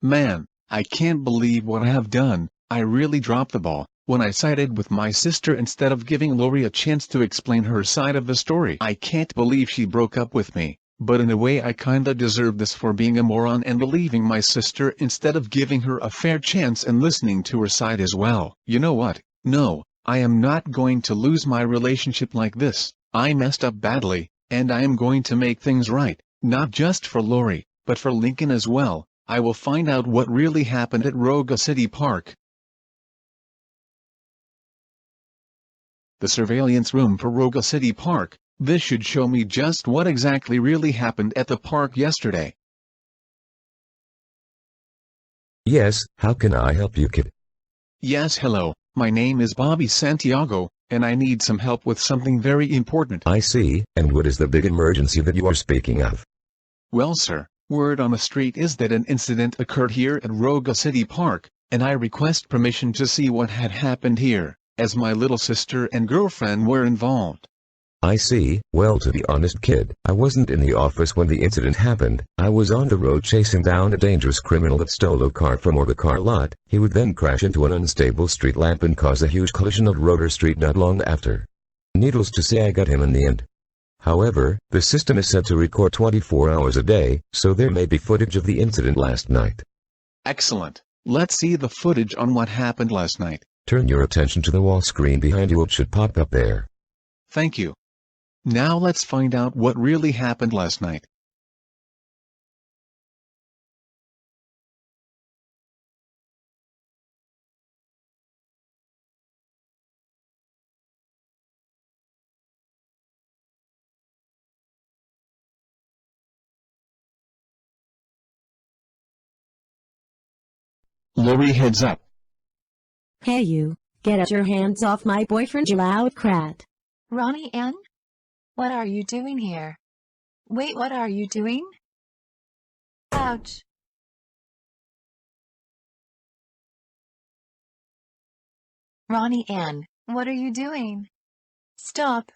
Man, I can't believe what I have done. I really dropped the ball when I sided with my sister instead of giving Lori a chance to explain her side of the story. I can't believe she broke up with me, but in a way I kinda deserve this for being a moron and believing my sister instead of giving her a fair chance and listening to her side as well. You know what? No, I am not going to lose my relationship like this. I messed up badly, and I am going to make things right, not just for Lori, but for Lincoln as well. I will find out what really happened at Roga City Park. The surveillance room for Roga City Park. This should show me just what exactly really happened at the park yesterday. Yes, how can I help you, kid? Yes, hello, my name is Bobby Santiago, and I need some help with something very important. I see, and what is the big emergency that you are speaking of? Well, sir, word on the street is that an incident occurred here at Roga City Park, and I request permission to see what had happened here, as my little sister and girlfriend were involved. I see. Well, to be honest, kid, I wasn't in the office when the incident happened. I was on the road chasing down a dangerous criminal that stole a car from the car lot. He would then crash into an unstable street lamp and cause a huge collision at Radara Street not long after. Needless to say, I got him in the end. However, the system is set to record 24 hours a day, so there may be footage of the incident last night. Excellent. Let's see the footage on what happened last night. Turn your attention to the wall screen behind you. It should pop up there. Thank you. Now let's find out what really happened last night. Lori heads up. Hey you, get your hands off my boyfriend, you loud crat. Ronnie Anne? What are you doing here? Wait, what are you doing? Ouch. Ronnie Anne, what are you doing? Stop.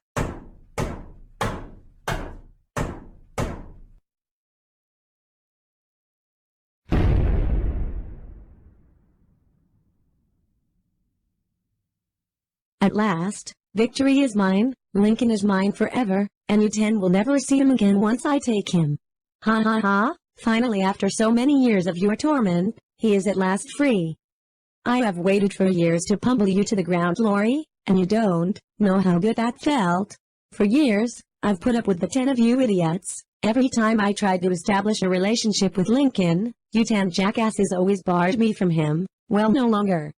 At last, victory is mine, Lincoln is mine forever, and you 10 will never see him again once I take him. Ha ha ha, finally after so many years of your torment, he is at last free. I have waited for years to pummel you to the ground, Lori, and you don't know how good that felt. For years, I've put up with the 10 of you idiots. Every time I tried to establish a relationship with Lincoln, you 10 jackasses always barred me from him. Well, no longer.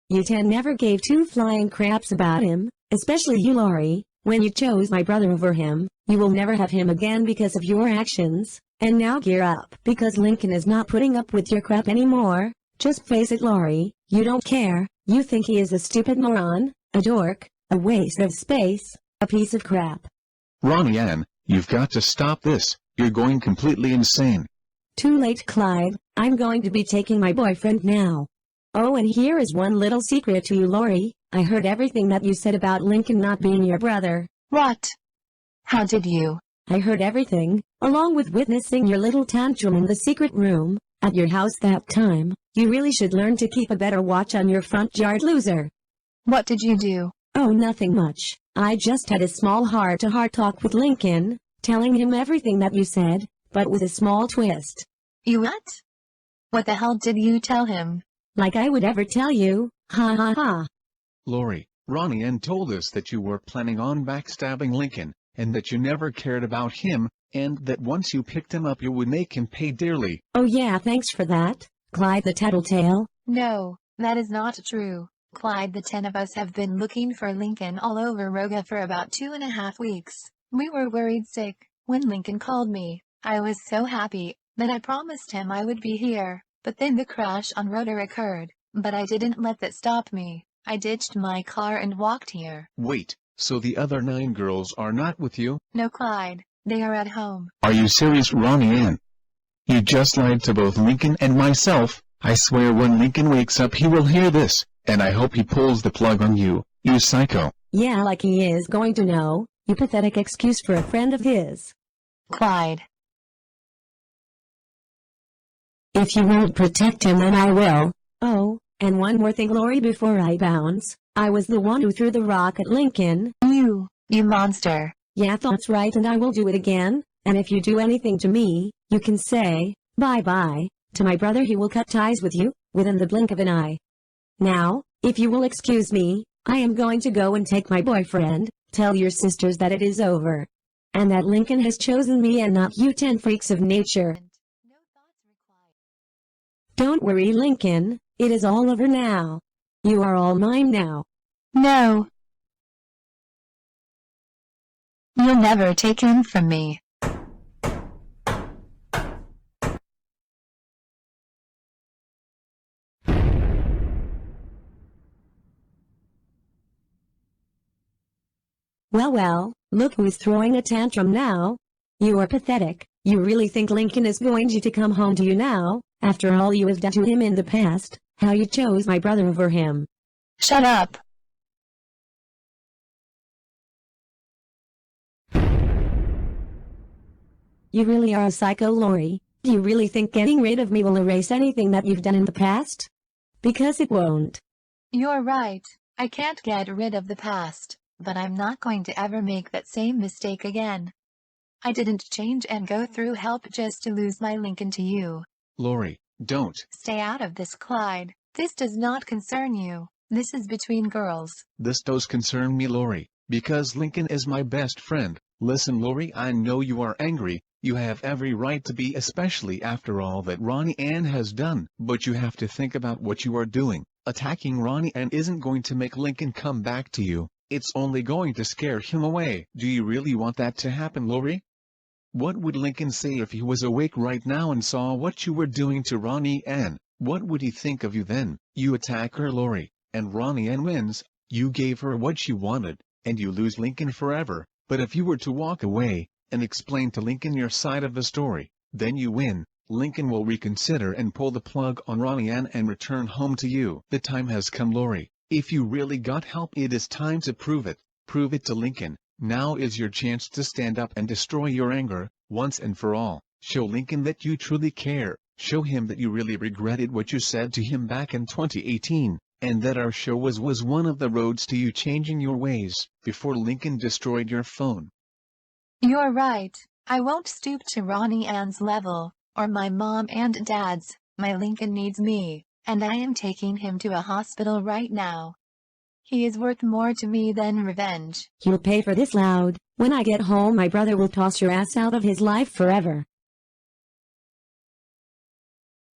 You 10 never gave two flying craps about him, especially you, Lori. When you chose my brother over him, you will never have him again because of your actions. And now gear up, because Lincoln is not putting up with your crap anymore. Just face it, Lori, you don't care. You think he is a stupid moron, a dork, a waste of space, a piece of crap. Ronnie Anne, you've got to stop this. You're going completely insane. Too late, Clyde. I'm going to be taking my boyfriend now. Oh, and here is one little secret to you, Lori. I heard everything that you said about Lincoln not being your brother. What? How did you? I heard everything, along with witnessing your little tantrum in the secret room, at your house that time. You really should learn to keep a better watch on your front yard, loser. What did you do? Oh, nothing much. I just had a small heart-to-heart talk with Lincoln, telling him everything that you said, but with a small twist. You what? What the hell did you tell him? Like I would ever tell you, ha ha ha. Lori, Ronnie Anne told us that you were planning on backstabbing Lincoln, and that you never cared about him, and that once you picked him up you would make him pay dearly. Oh yeah, thanks for that, Clyde the Tattletale. No, that is not true. Clyde, the 10 of us have been looking for Lincoln all over Roga for about 2.5 weeks. We were worried sick. When Lincoln called me, I was so happy that I promised him I would be here. But then the crash on Radara occurred. But I didn't let that stop me. I ditched my car and walked here. Wait, so the other 9 girls are not with you? No, Clyde. They are at home. Are you serious, Ronnie Anne? You just lied to both Lincoln and myself. I swear when Lincoln wakes up he will hear this, and I hope he pulls the plug on you, you psycho. Yeah, like he is going to know, you pathetic excuse for a friend of his. Clyde. If you won't protect him, then I will. Oh, and one more thing, Lori, before I bounce. I was the one who threw the rock at Lincoln. You monster. Yeah, that's right, and I will do it again. And if you do anything to me, you can say, bye-bye, to my brother. He will cut ties with you, within the blink of an eye. Now, if you will excuse me, I am going to go and take my boyfriend. Tell your sisters that it is over. And that Lincoln has chosen me and not you 10 freaks of nature. No thoughts required. Don't worry, Lincoln, it is all over now. You are all mine now. No. You'll never take him from me. Well, look who's throwing a tantrum now. You are pathetic. You really think Lincoln is going to come home to you now, after all you have done to him in the past, how you chose my brother over him? Shut up. You really are a psycho, Lori. Do you really think getting rid of me will erase anything that you've done in the past? Because it won't. You're right. I can't get rid of the past, but I'm not going to ever make that same mistake again. I didn't change and go through help just to lose my Lincoln to you. Lori, don't. Stay out of this, Clyde. This does not concern you. This is between girls. This does concern me, Lori, because Lincoln is my best friend. Listen, Lori, I know you are angry. You have every right to be, especially after all that Ronnie Anne has done. But you have to think about what you are doing. Attacking Ronnie Anne isn't going to make Lincoln come back to you. It's only going to scare him away. Do you really want that to happen, Lori? What would Lincoln say if he was awake right now and saw what you were doing to Ronnie Anne? What would he think of you then? You attack her, Lori, and Ronnie Anne wins. You gave her what she wanted, and you lose Lincoln forever. But if you were to walk away, and explain to Lincoln your side of the story, then you win. Lincoln will reconsider and pull the plug on Ronnie Anne and return home to you. The time has come, Lori. If you really got help, it is time to prove it. Prove it to Lincoln. Now is your chance to stand up and destroy your anger, once and for all. Show Lincoln that you truly care. Show him that you really regretted what you said to him back in 2018, and that our show was one of the roads to you changing your ways, before Lincoln destroyed your phone. You're right. I won't stoop to Ronnie Anne's level, or my mom and dad's. My Lincoln needs me, and I am taking him to a hospital right now. He is worth more to me than revenge. You'll pay for this, Loud. When I get home, my brother will toss your ass out of his life forever.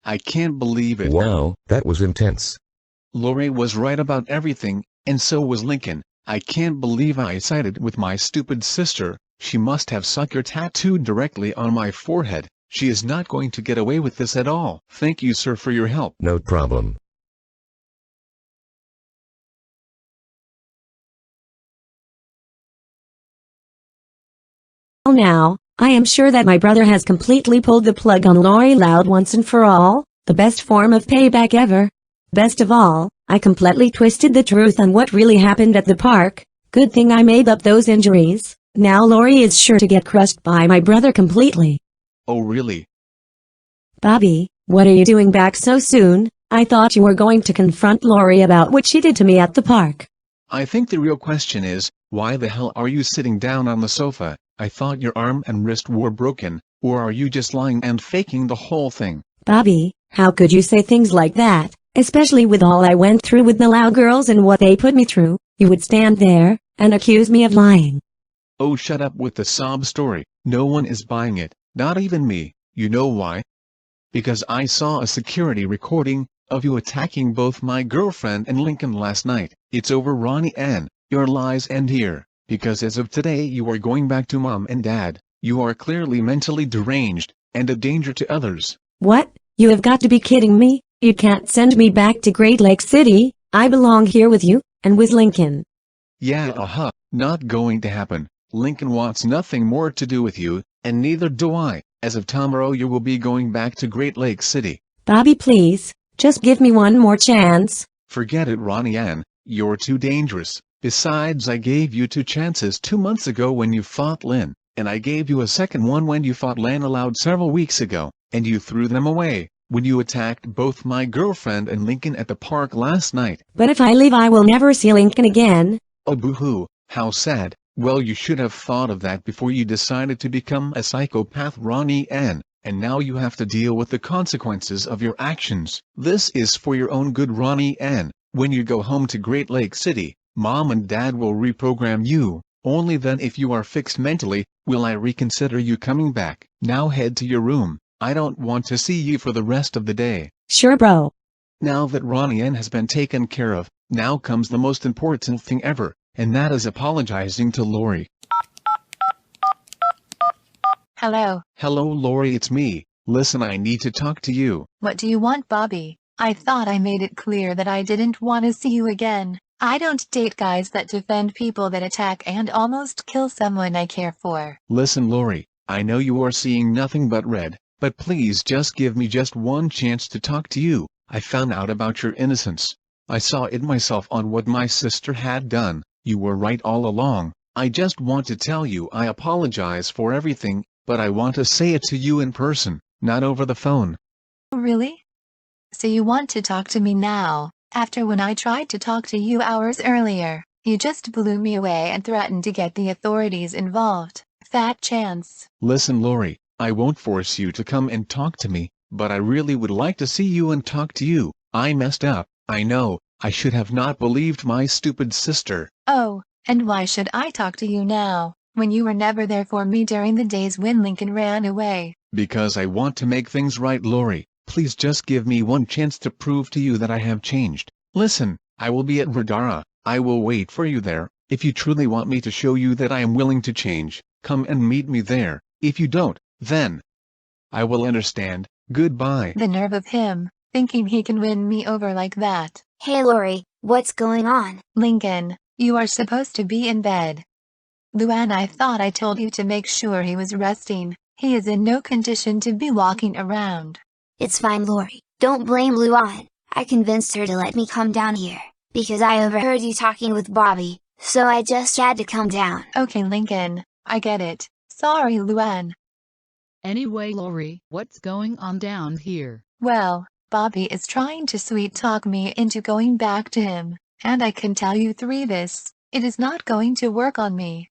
I can't believe it. Wow, that was intense. Lori was right about everything, and so was Lincoln. I can't believe I sided with my stupid sister. She must have sucker tattooed directly on my forehead. She is not going to get away with this at all. Thank you, sir, for your help. No problem. Now, I am sure that my brother has completely pulled the plug on Lori Loud once and for all, the best form of payback ever. Best of all, I completely twisted the truth on what really happened at the park. Good thing I made up those injuries. Now Lori is sure to get crushed by my brother completely. Oh, really? Bobby, what are you doing back so soon? I thought you were going to confront Lori about what she did to me at the park. I think the real question is, why the hell are you sitting down on the sofa? I thought your arm and wrist were broken, or are you just lying and faking the whole thing? Bobby, how could you say things like that? Especially with all I went through with the Loud girls and what they put me through, you would stand there and accuse me of lying. Oh, shut up with the sob story. No one is buying it, not even me. You know why? Because I saw a security recording of you attacking both my girlfriend and Lincoln last night. It's over, Ronnie Anne. Your lies end here, because as of today you are going back to mom and dad. You are clearly mentally deranged, and a danger to others. What? You have got to be kidding me. You can't send me back to Great Lake City. I belong here with you, and with Lincoln. Yeah, not going to happen. Lincoln wants nothing more to do with you, and neither do I. As of tomorrow you will be going back to Great Lake City. Bobby, please, just give me one more chance. Forget it, Ronnie Anne. You're too dangerous. Besides, I gave you 2 chances 2 months ago when you fought Lynn, and I gave you a second one when you fought Lana Loud several weeks ago, and you threw them away. when you attacked both my girlfriend and Lincoln at the park last night. But if I leave I will never see Lincoln again. Oh boo-hoo, how sad. Well, you should have thought of that before you decided to become a psychopath, Ronnie Anne, and now you have to deal with the consequences of your actions. This is for your own good, Ronnie Anne. When you go home to Great Lake City, Mom and Dad will reprogram you. Only then, if you are fixed mentally, will I reconsider you coming back. Now head to your room. I don't want to see you for the rest of the day. Sure, bro. Now that Ronnie Anne has been taken care of, now comes the most important thing ever, and that is apologizing to Lori. Hello. Hello Lori, it's me. Listen, I need to talk to you. What do you want, Bobby? I thought I made it clear that I didn't want to see you again. I don't date guys that defend people that attack and almost kill someone I care for. Listen Lori, I know you are seeing nothing but red, but please just give me just one chance to talk to you. I found out about your innocence. I saw it myself on what my sister had done. You were right all along. I just want to tell you I apologize for everything, but I want to say it to you in person, not over the phone. Really? So you want to talk to me now, after when I tried to talk to you hours earlier, you just blew me away and threatened to get the authorities involved. Fat chance. Listen Lori, I won't force you to come and talk to me, but I really would like to see you and talk to you. I messed up, I know. I should have not believed my stupid sister. Oh, and why should I talk to you now, when you were never there for me during the days when Lincoln ran away? Because I want to make things right, Lori. Please just give me one chance to prove to you that I have changed. Listen, I will be at Radara. I will wait for you there. If you truly want me to show you that I am willing to change, come and meet me there. If you don't, then I will understand. Goodbye. The nerve of him, thinking he can win me over like that. Hey Lori, what's going on? Lincoln, you are supposed to be in bed. Luann, I thought I told you to make sure he was resting. He is in no condition to be walking around. It's fine, Lori. Don't blame Luann. I convinced her to let me come down here, because I overheard you talking with Bobby, so I just had to come down. Okay Lincoln, I get it. Sorry Luann. Anyway Lori, what's going on down here? Well, Bobby is trying to sweet-talk me into going back to him, and I can tell you this, it is not going to work on me.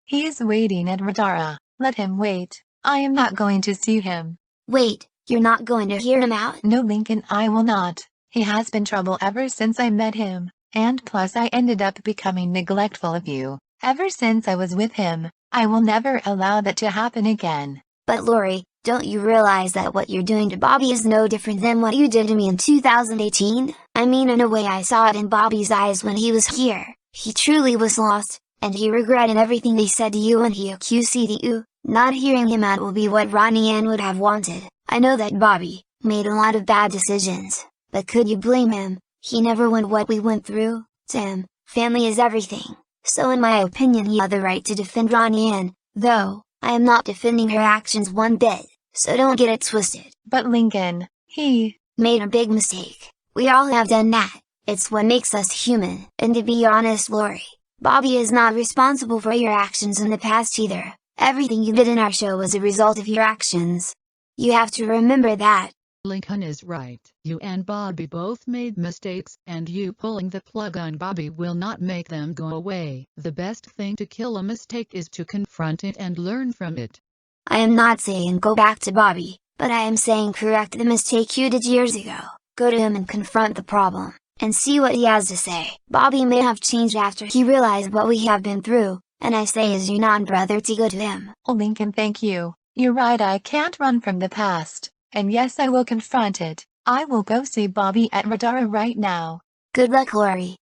He is waiting at Radara. Let him wait. I am not going to see him. Wait, you're not going to hear him out? No Lincoln, I will not. He has been trouble ever since I met him, and plus I ended up becoming neglectful of you. Ever since I was with him, I will never allow that to happen again. But Lori, don't you realize that what you're doing to Bobby is no different than what you did to me in 2018? I mean, in a way I saw it in Bobby's eyes when he was here. He truly was lost, and he regretted everything they said to you and he accused you. Not hearing him out will be what Ronnie Anne would have wanted. I know that Bobby made a lot of bad decisions, but could you blame him? He never went what we went through. To him, family is everything. So in my opinion he had the right to defend Ronnie Anne, though I am not defending her actions one bit, so don't get it twisted. But Lincoln, he made a big mistake. We all have done that. It's what makes us human. And to be honest, Lori, Bobby is not responsible for your actions in the past either. Everything you did in our show was a result of your actions. You have to remember that. Lincoln is right. You and Bobby both made mistakes, and you pulling the plug on Bobby will not make them go away. The best thing to kill a mistake is to confront it and learn from it. I am not saying go back to Bobby, but I am saying correct the mistake you did years ago. Go to him and confront the problem, and see what he has to say. Bobby may have changed after he realized what we have been through, and I say as your non-brother to go to him. Oh Lincoln, thank you. You're right, I can't run from the past. And yes, I will confront it. I will go see Bobby at Radara right now. Good luck, Lori.